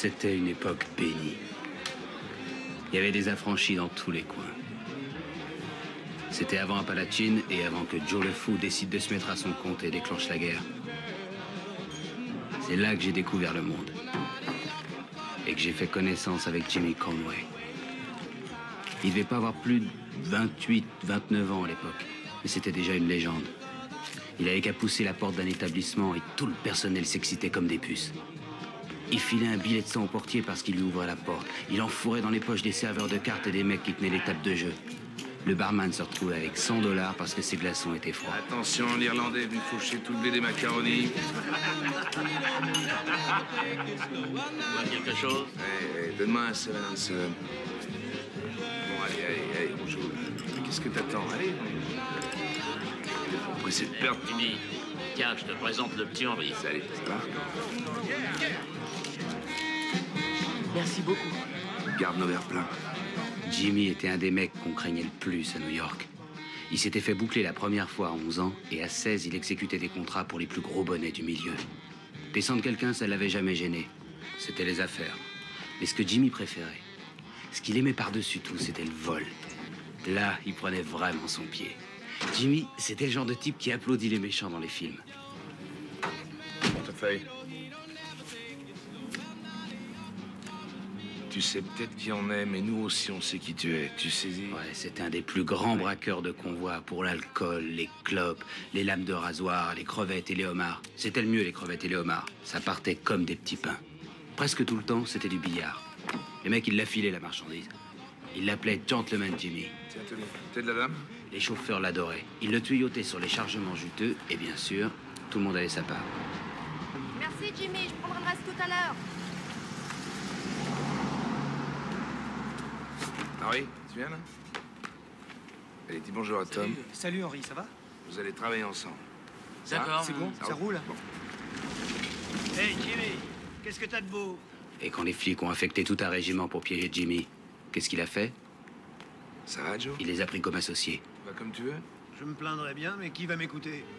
C'était une époque bénie. Il y avait des affranchis dans tous les coins. C'était avant Appalachian et avant que Joe le Fou décide de se mettre à son compte et déclenche la guerre. C'est là que j'ai découvert le monde. Et que j'ai fait connaissance avec Jimmy Conway. Il devait pas avoir plus de 28, 29 ans à l'époque. Mais c'était déjà une légende. Il avait qu'à pousser la porte d'un établissement et tout le personnel s'excitait comme des puces. Il filait un billet de 100 au portier parce qu'il lui ouvrait la porte. Il enfourrait dans les poches des serveurs de cartes et des mecs qui tenaient les tables de jeu. Le barman se retrouvait avec 100 $ parce que ses glaçons étaient froids. Attention, l'Irlandais est venu faucher tout le blé des macaronis. Quelque chose? Donne-moi un 7-7. Bon, allez, on joue. Qu'est-ce que t'attends? Allez. Faut presser de perdre. Jimmy, tiens, je te présente le petit Henri. Salut, ça va? Merci beaucoup. Garde nos verres pleins. Jimmy était un des mecs qu'on craignait le plus à New York. Il s'était fait boucler la première fois à 11 ans et à 16, il exécutait des contrats pour les plus gros bonnets du milieu. Descendre quelqu'un, ça l'avait jamais gêné. C'était les affaires. Mais ce que Jimmy préférait, ce qu'il aimait par-dessus tout, c'était le vol. Là, il prenait vraiment son pied. Jimmy, c'était le genre de type qui applaudit les méchants dans les films. Portefeuille. Tu sais peut-être qui on est, mais nous aussi on sait qui tu es. Tu saisis? Ouais, c'était un des plus grands braqueurs de convois pour l'alcool, les clopes, les lames de rasoir, les crevettes et les homards. C'était le mieux, les crevettes et les homards. Ça partait comme des petits pains. Presque tout le temps, c'était du billard. Les mecs, ils l'affilaient, la marchandise. Ils l'appelaient Gentleman Jimmy. Tiens, tenez. T'es de la dame? Les chauffeurs l'adoraient. Ils le tuyautaient sur les chargements juteux et bien sûr, tout le monde avait sa part. Merci Jimmy, je prendrai le reste tout à l'heure. Henri, tu viens là? Allez, dis bonjour à Tom. Salut Henri, ça va? Vous allez travailler ensemble. D'accord. C'est bon, ça roule? Bon. Hey Jimmy, qu'est-ce que t'as de beau? Et quand les flics ont affecté tout un régiment pour piéger Jimmy, qu'est-ce qu'il a fait? Ça va, Joe? Il les a pris comme associés. Va comme tu veux? Je me plaindrais bien, mais qui va m'écouter?